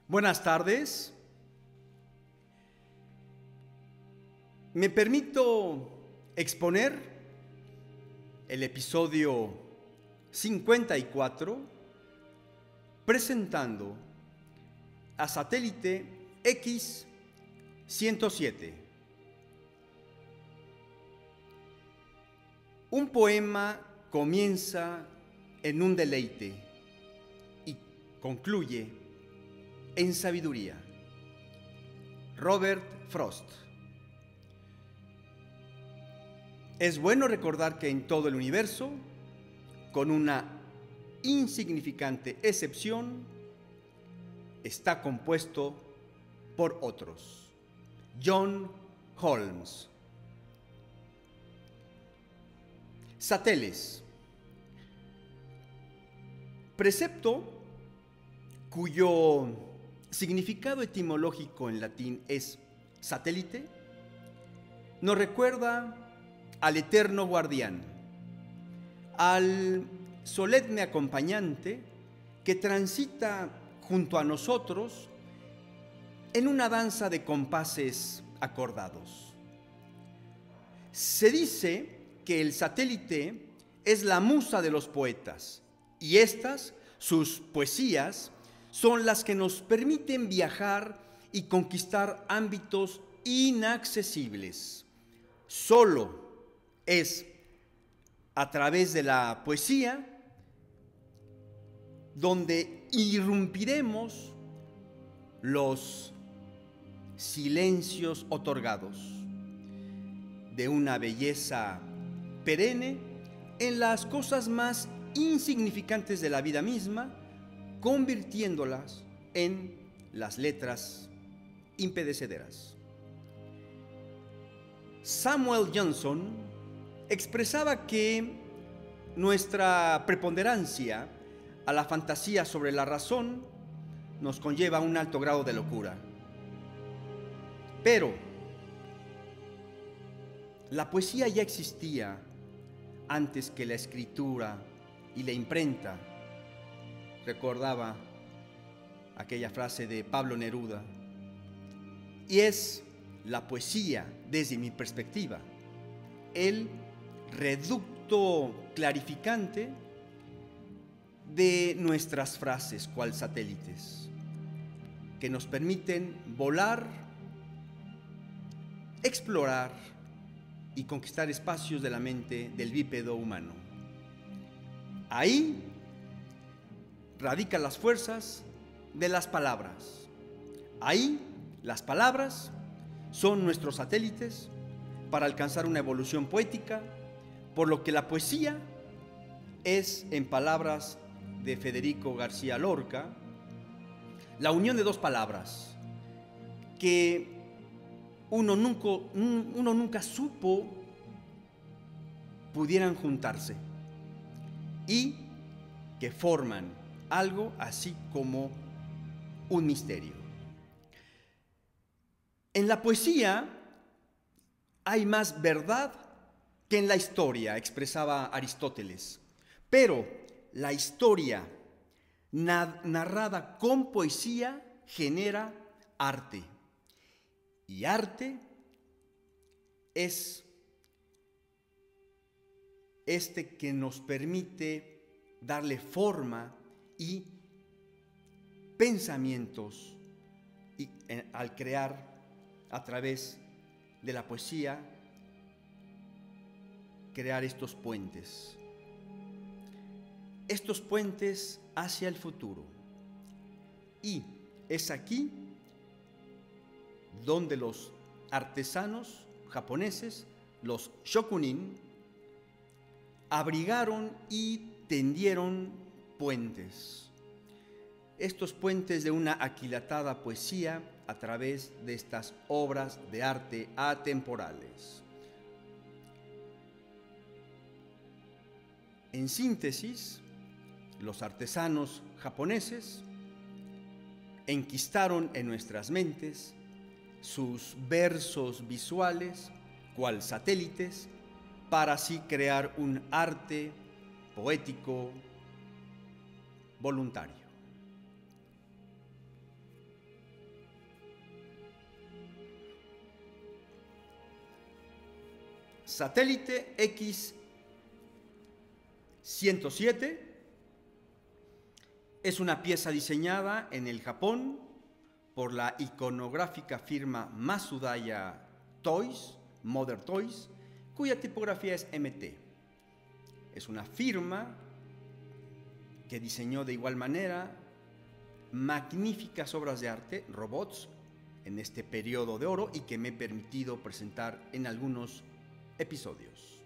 Buenas tardes. Me permito exponer el episodio 54 presentando a Satélite X-107. Un poema comienza en un deleite y concluye en sabiduría. Robert Frost. Es bueno recordar que en todo el universo, con una insignificante excepción, está compuesto por otros. John Holmes. Sateles. Precepto cuyo significado etimológico en latín es satélite, nos recuerda al eterno guardián, al solemne acompañante que transita junto a nosotros en una danza de compases acordados. Se dice que el satélite es la musa de los poetas y estas, sus poesías, son las que nos permiten viajar y conquistar ámbitos inaccesibles. Solo es a través de la poesía donde irrumpiremos los silencios otorgados de una belleza perenne en las cosas más insignificantes de la vida misma, convirtiéndolas en las letras imperecederas. Samuel Johnson expresaba que nuestra preponderancia a la fantasía sobre la razón nos conlleva a un alto grado de locura. Pero la poesía ya existía antes que la escritura y la imprenta. Recordaba aquella frase de Pablo Neruda. Y es la poesía, desde mi perspectiva, el reducto clarificante de nuestras frases cual satélites, que nos permiten volar, explorar y conquistar espacios de la mente del bípedo humano. Ahí radican las fuerzas de las palabras. Ahí las palabras son nuestros satélites para alcanzar una evolución poética, por lo que la poesía es, en palabras de Federico García Lorca, la unión de dos palabras que uno nunca supo pudieran juntarse y que forman algo así como un misterio. En la poesía hay más verdad que en la historia, expresaba Aristóteles, pero la historia narrada con poesía genera arte, y arte es este que nos permite darle forma y pensamientos y al crear a través de la poesía, crear estos puentes hacia el futuro. Y es aquí donde los artesanos japoneses, los shokunin, abrigaron y tendieron puentes. Estos puentes de una aquilatada poesía a través de estas obras de arte atemporales. En síntesis, los artesanos japoneses enquistaron en nuestras mentes sus versos visuales, cual satélites, para así crear un arte poético voluntario. Satélite X107 es una pieza diseñada en el Japón por la iconográfica firma Masudaya Toys, Mother Toys, cuya tipografía es MT. Es una firma que diseñó de igual manera magníficas obras de arte, robots, en este periodo de oro y que me he permitido presentar en algunos episodios.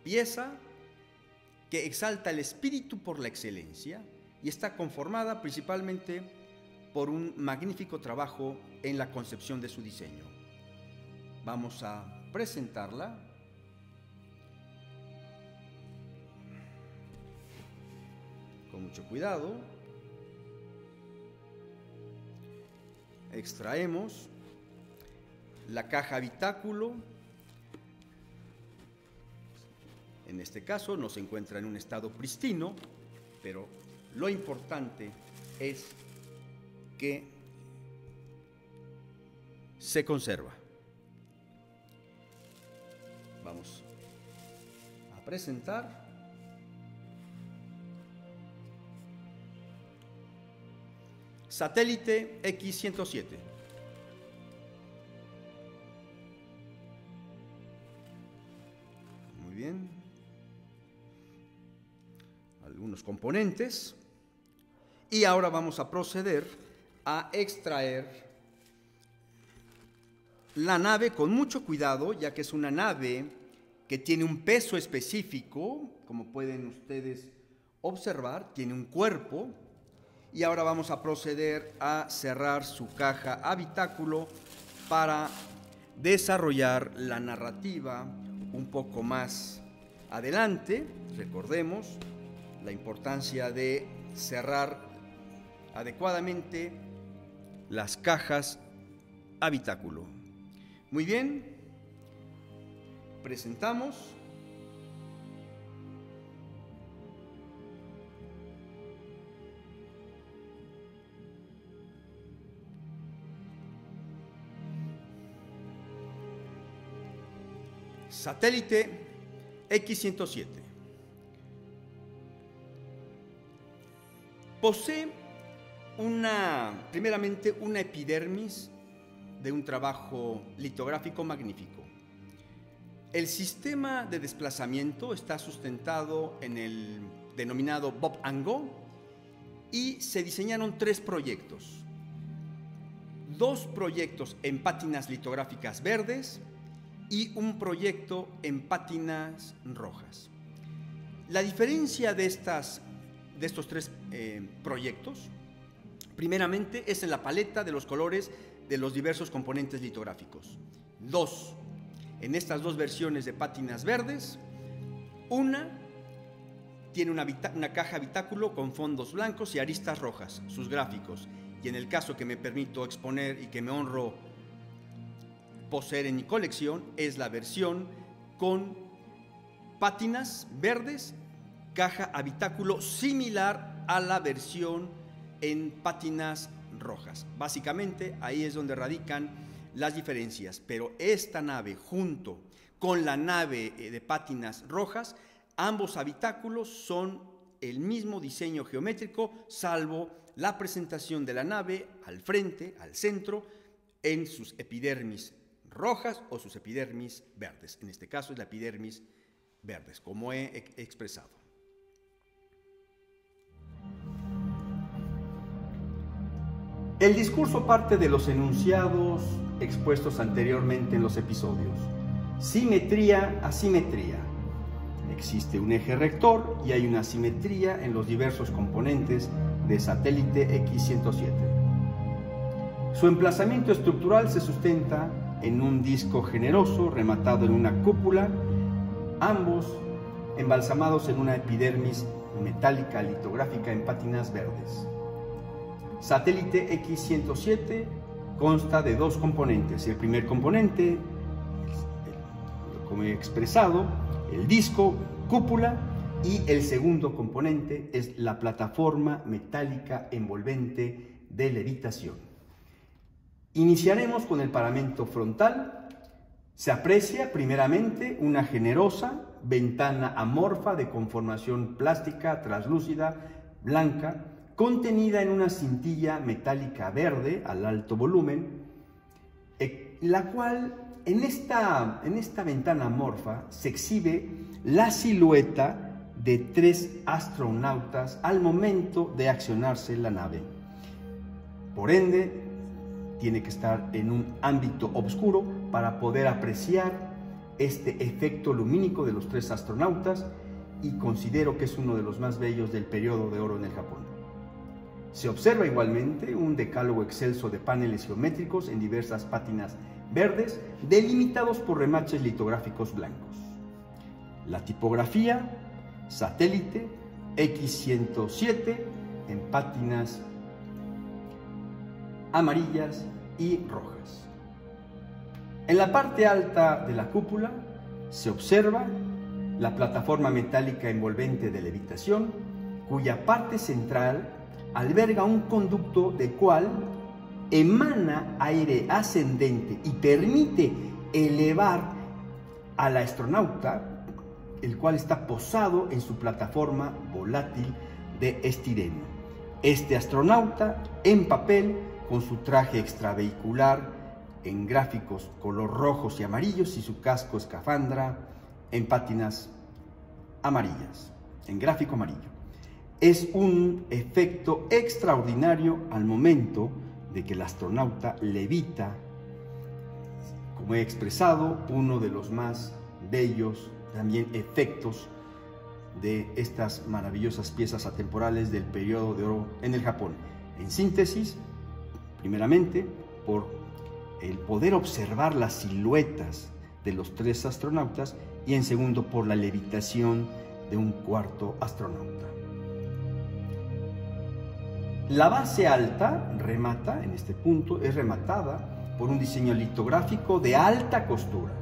Pieza que exalta el espíritu por la excelencia y está conformada principalmente por un magnífico trabajo en la concepción de su diseño. Vamos a presentarla. Con mucho cuidado. Extraemos la caja habitáculo. En este caso no se encuentra en un estado pristino, pero lo importante es que se conserva. Vamos a presentar Satélite X107. Muy bien. Algunos componentes. Y ahora vamos a proceder a extraer la nave con mucho cuidado, ya que es una nave que tiene un peso específico, como pueden ustedes observar, tiene un cuerpo. Y ahora vamos a proceder a cerrar su caja habitáculo para desarrollar la narrativa un poco más adelante. Recordemos la importancia de cerrar adecuadamente las cajas habitáculo. Muy bien, presentamos Satélite X107. Posee primeramente una epidermis de un trabajo litográfico magnífico. El sistema de desplazamiento está sustentado en el denominado Bob and Go y se diseñaron 3 proyectos. 2 proyectos en pátinas litográficas verdes y un proyecto en pátinas rojas. La diferencia de estos 3 proyectos, primeramente, es en la paleta de los colores de los diversos componentes litográficos. 2. En estas 2 versiones de pátinas verdes, una tiene una caja habitáculo con fondos blancos y aristas rojas, sus gráficos. Y en el caso que me permito exponer y que me honro poseer en mi colección, es la versión con pátinas verdes, caja habitáculo similar a la versión en pátinas rojas. Básicamente ahí es donde radican las diferencias, pero esta nave junto con la nave de pátinas rojas, ambos habitáculos son el mismo diseño geométrico, salvo la presentación de la nave al frente, al centro, en sus epidermis rojas o sus epidermis verdes. En este caso es la epidermis verdes, como he expresado. El discurso parte de los enunciados expuestos anteriormente en los episodios. Simetría, asimetría. Existe un eje rector y hay una simetría en los diversos componentes de Satélite X107. Su emplazamiento estructural se sustenta en un disco generoso rematado en una cúpula, ambos embalsamados en una epidermis metálica litográfica en pátinas verdes. Satélite X107 consta de 2 componentes. El primer componente, como he expresado, el disco, cúpula, y el segundo componente es la plataforma metálica envolvente de levitación. Iniciaremos con el paramento frontal, Se aprecia primeramente una generosa ventana amorfa de conformación plástica translúcida, blanca, contenida en una cintilla metálica verde al alto volumen, la cual en esta ventana amorfa se exhibe la silueta de 3 astronautas al momento de accionarse la nave. Por ende, tiene que estar en un ámbito oscuro para poder apreciar este efecto lumínico de los 3 astronautas, y considero que es uno de los más bellos del periodo de oro en el Japón. Se observa igualmente un decálogo excelso de paneles geométricos en diversas pátinas verdes, delimitados por remaches litográficos blancos. La tipografía satélite X107 en pátinas amarillas y rojas. En la parte alta de la cúpula se observa la plataforma metálica envolvente de levitación, cuya parte central alberga un conducto del cual emana aire ascendente y permite elevar al astronauta, el cual está posado en su plataforma volátil de estireno. Este astronauta en papel, con su traje extravehicular en gráficos color rojos y amarillos y su casco escafandra en pátinas amarillas, en gráfico amarillo. Es un efecto extraordinario al momento de que el astronauta levita, como he expresado, uno de los más bellos también efectos de estas maravillosas piezas atemporales del periodo de oro en el Japón. En síntesis, primeramente, por el poder observar las siluetas de los 3 astronautas, y en segundo, por la levitación de un 4º astronauta. La base alta remata, en este punto, es rematada por un diseño litográfico de alta costura.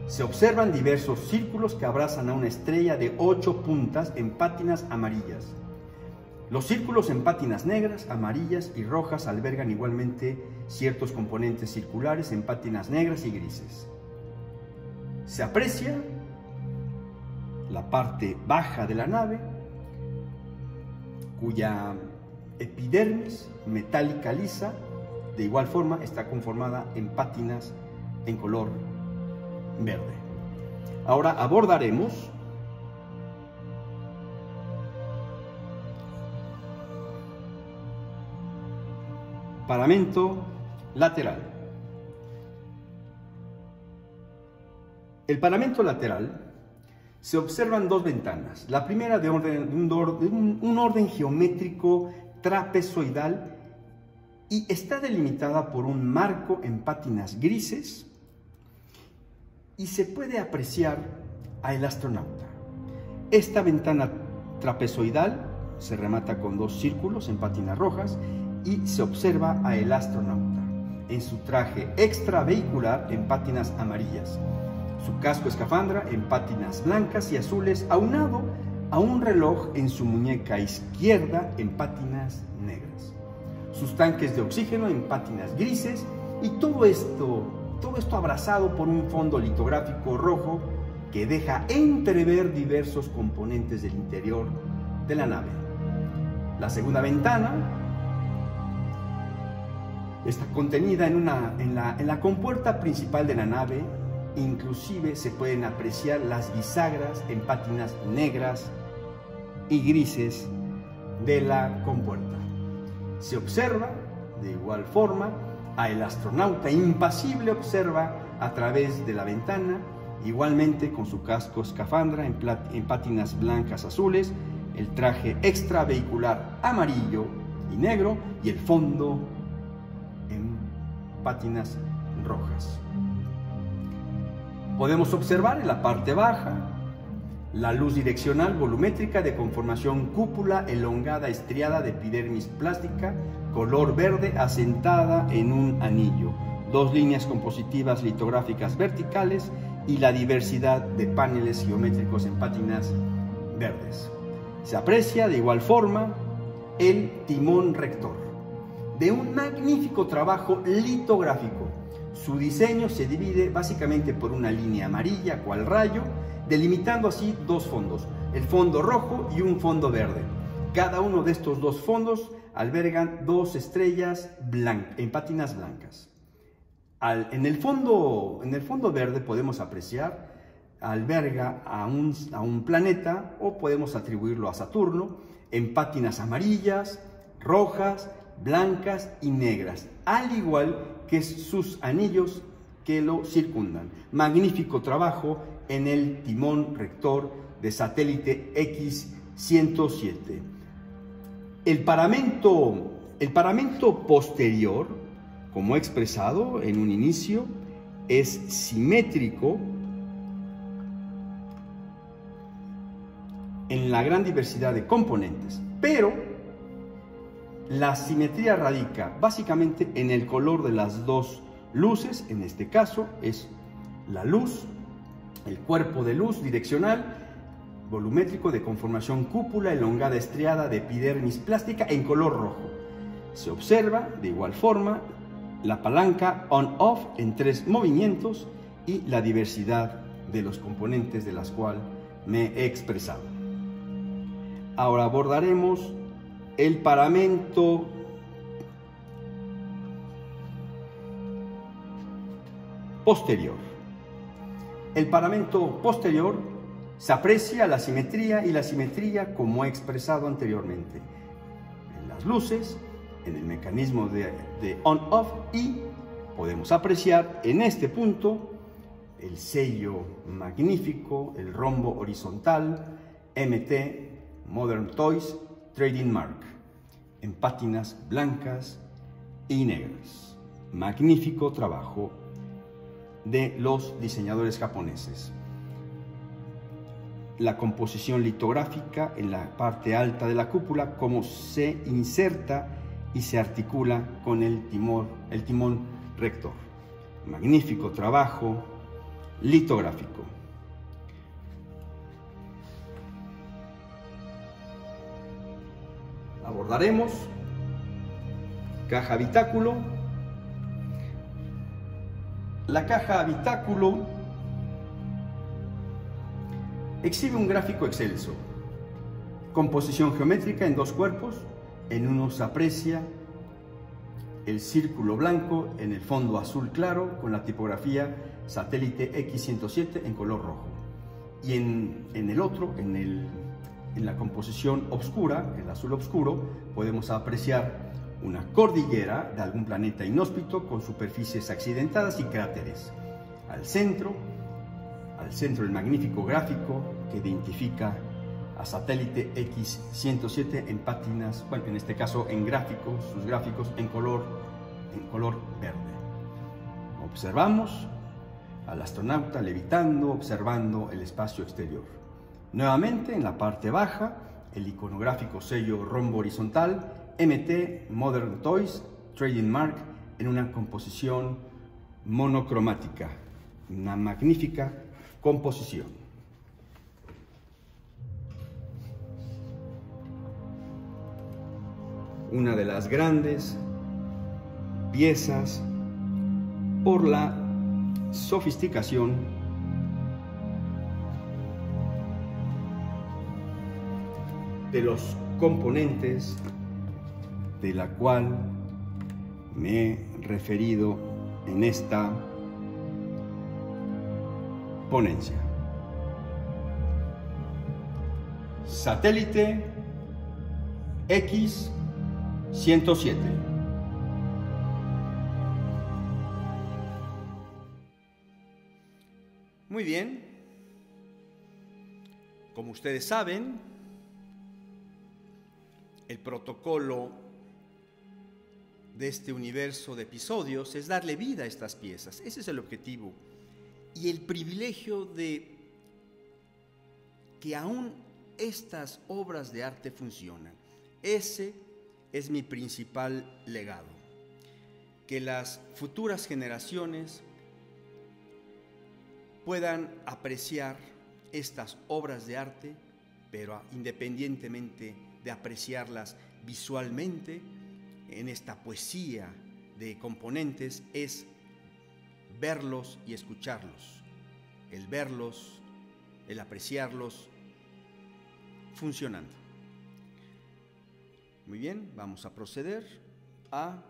Se observan diversos círculos que abrazan a una estrella de 8 puntas en pátinas amarillas. Los círculos en pátinas negras, amarillas y rojas albergan igualmente ciertos componentes circulares en pátinas negras y grises. Se aprecia la parte baja de la nave, cuya epidermis metálica lisa de igual forma está conformada en pátinas en color verde. Ahora abordaremos paramento lateral. El paramento lateral se observan 2 ventanas. La primera de un orden geométrico trapezoidal y está delimitada por un marco en pátinas grises, y se puede apreciar al astronauta. Esta ventana trapezoidal se remata con 2 círculos en pátinas rojas y se observa al astronauta en su traje extravehicular en pátinas amarillas, su casco escafandra en pátinas blancas y azules, aunado a un reloj en su muñeca izquierda en pátinas negras, sus tanques de oxígeno en pátinas grises, y todo esto abrazado por un fondo litográfico rojo que deja entrever diversos componentes del interior de la nave. La segunda ventana está contenida en la compuerta principal de la nave. Inclusive se pueden apreciar las bisagras en pátinas negras y grises de la compuerta. Se observa de igual forma al astronauta impasible, observa a través de la ventana, igualmente con su casco escafandra en pátinas blancas azules, el traje extravehicular amarillo y negro y el fondo en pátinas rojas. Podemos observar en la parte baja la luz direccional volumétrica de conformación cúpula elongada estriada de epidermis plástica color verde asentada en un anillo, 2 líneas compositivas litográficas verticales y la diversidad de paneles geométricos en pátinas verdes. Se aprecia de igual forma el timón rector, de un magnífico trabajo litográfico. Su diseño se divide básicamente por una línea amarilla, cual rayo, delimitando así dos fondos, el fondo rojo y un fondo verde. Cada uno de estos dos fondos albergan dos estrellas en pátinas blancas. En el fondo verde podemos apreciar, alberga a un planeta, o podemos atribuirlo a Saturno, en pátinas amarillas, rojas, blancas y negras, al igual que sus anillos que lo circundan. Magnífico trabajo en el timón rector de satélite X-107. El paramento posterior, como he expresado en un inicio, es simétrico en la gran diversidad de componentes, pero la simetría radica básicamente en el color de las dos luces. En este caso es la luz, el cuerpo de luz direccional, volumétrico, de conformación cúpula elongada estriada de epidermis plástica en color rojo. Se observa de igual forma la palanca on-off en 3 movimientos y la diversidad de los componentes de las cuales me he expresado. Ahora abordaremos el paramento posterior. El paramento posterior se aprecia la simetría como he expresado anteriormente en las luces, en el mecanismo de on-off, y podemos apreciar en este punto el sello magnífico, el rombo horizontal MT Modern Toys Trading Mark en pátinas blancas y negras. Magnífico trabajo de los diseñadores japoneses. La composición litográfica en la parte alta de la cúpula, cómo se inserta y se articula con el timón rector. Magnífico trabajo litográfico. Abordaremos caja habitáculo. La caja habitáculo exhibe un gráfico excelso, composición geométrica en dos cuerpos. En uno se aprecia el círculo blanco en el fondo azul claro con la tipografía satélite X-107 en color rojo, y en el otro, en la composición oscura, el azul oscuro, podemos apreciar una cordillera de algún planeta inhóspito con superficies accidentadas y cráteres. Al centro el magnífico gráfico que identifica a satélite X-107 en pátinas, bueno, en este caso en gráficos, sus gráficos en color verde. Observamos al astronauta levitando, observando el espacio exterior. Nuevamente, en la parte baja, el iconográfico sello rombo horizontal MT Modern Toys Trading Mark en una composición monocromática. Una magnífica composición. Una de las grandes piezas por la sofisticación de los componentes de la cual me he referido en esta ponencia. Satélite X-107. Muy bien. Como ustedes saben, el protocolo de este universo de episodios es darle vida a estas piezas. Ese es el objetivo. Y el privilegio de que aún estas obras de arte funcionan. Ese es mi principal legado. Que las futuras generaciones puedan apreciar estas obras de arte, pero independientemente de apreciarlas visualmente, en esta poesía de componentes, es verlos y escucharlos, el verlos, el apreciarlos funcionando. Muy bien, vamos a proceder a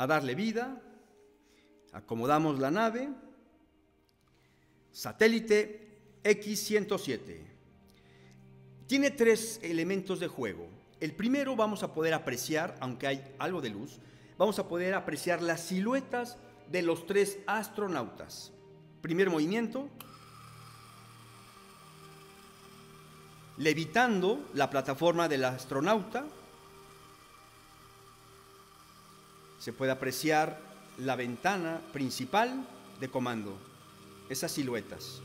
darle vida. Acomodamos la nave. Satélite X-107. Tiene 3 elementos de juego. El primero vamos a poder apreciar, aunque hay algo de luz, vamos a poder apreciar las siluetas de los 3 astronautas. Primer movimiento. Levitando la plataforma del astronauta. Se puede apreciar la ventana principal de comando, esas siluetas.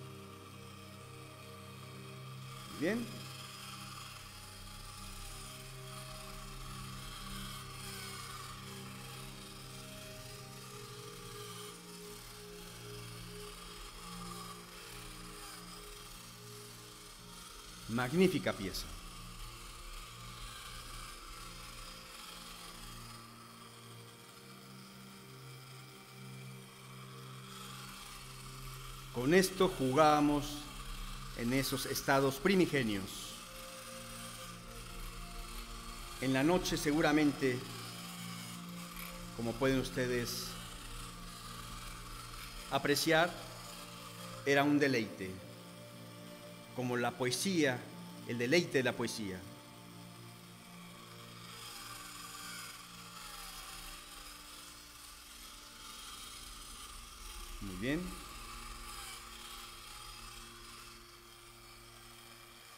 Bien. Magnífica pieza. Con esto jugábamos en esos estados primigenios. En la noche seguramente, como pueden ustedes apreciar, era un deleite, como la poesía, el deleite de la poesía. Muy bien.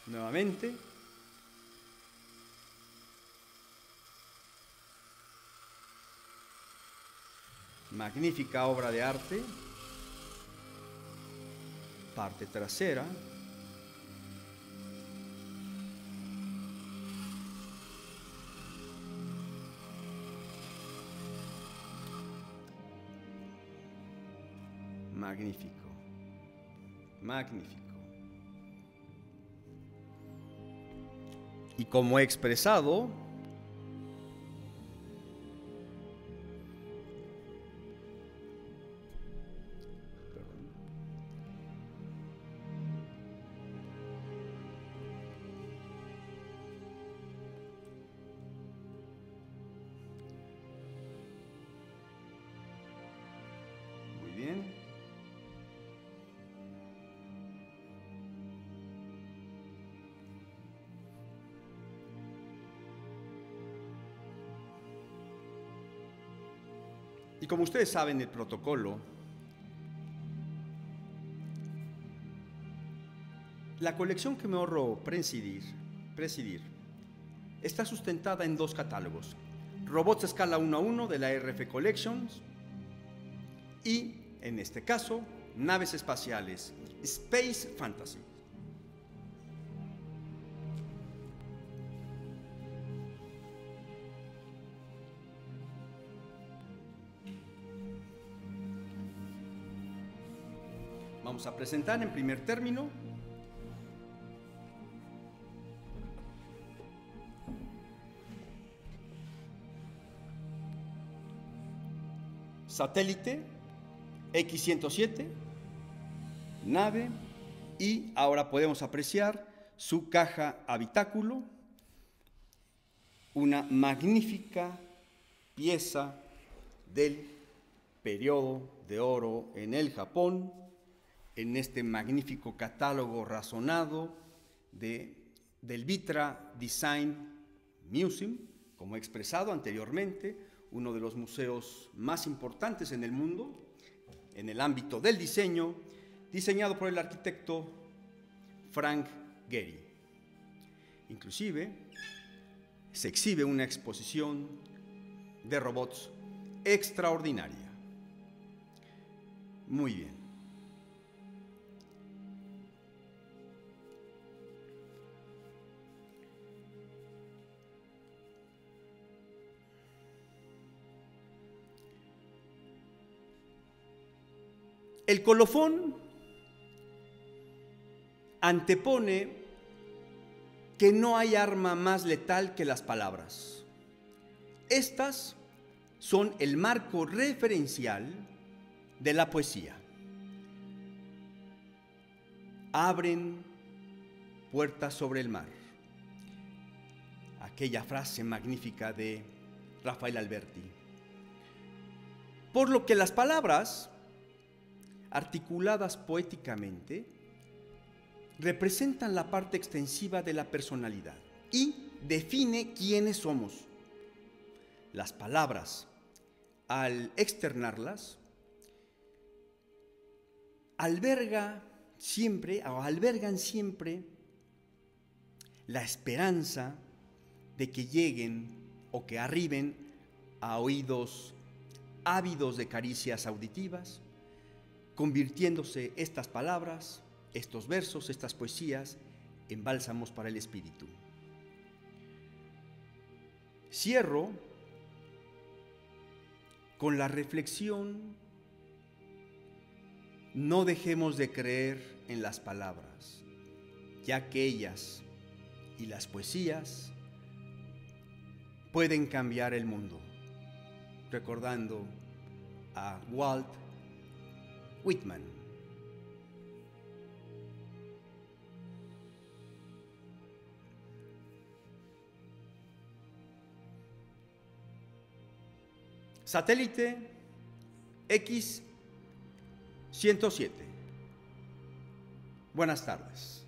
Nuevamente. Magnífica obra de arte. Parte trasera. Magnífico. Magnífico. Y como he expresado, muy bien. Y como ustedes saben, el protocolo, la colección que me ahorro presidir está sustentada en 2 catálogos: Robots Escala 1:1 de la RF Collections y, en este caso, Naves Espaciales Space Fantasy. Vamos a presentar en primer término satélite X-107, nave, y ahora podemos apreciar su caja habitáculo, una magnífica pieza del periodo de oro en el Japón, en este magnífico catálogo razonado del Vitra Design Museum, como he expresado anteriormente, uno de los museos más importantes en el mundo, en el ámbito del diseño, diseñado por el arquitecto Frank Gehry. Inclusive, se exhibe una exposición de robots extraordinaria. Muy bien. El colofón antepone que no hay arma más letal que las palabras. Estas son el marco referencial de la poesía. Abren puertas sobre el mar. Aquella frase magnífica de Rafael Alberti. Por lo que las palabras, articuladas poéticamente, representan la parte extensiva de la personalidad y define quiénes somos. Las palabras, al externarlas, albergan siempre la esperanza de que lleguen o que arriben a oídos ávidos de caricias auditivas, convirtiéndose estas palabras, estos versos, estas poesías, en bálsamos para el espíritu. Cierro con la reflexión: no dejemos de creer en las palabras, ya que ellas y las poesías pueden cambiar el mundo. Recordando a Walt Whitman. Satélite X-107. Buenas tardes.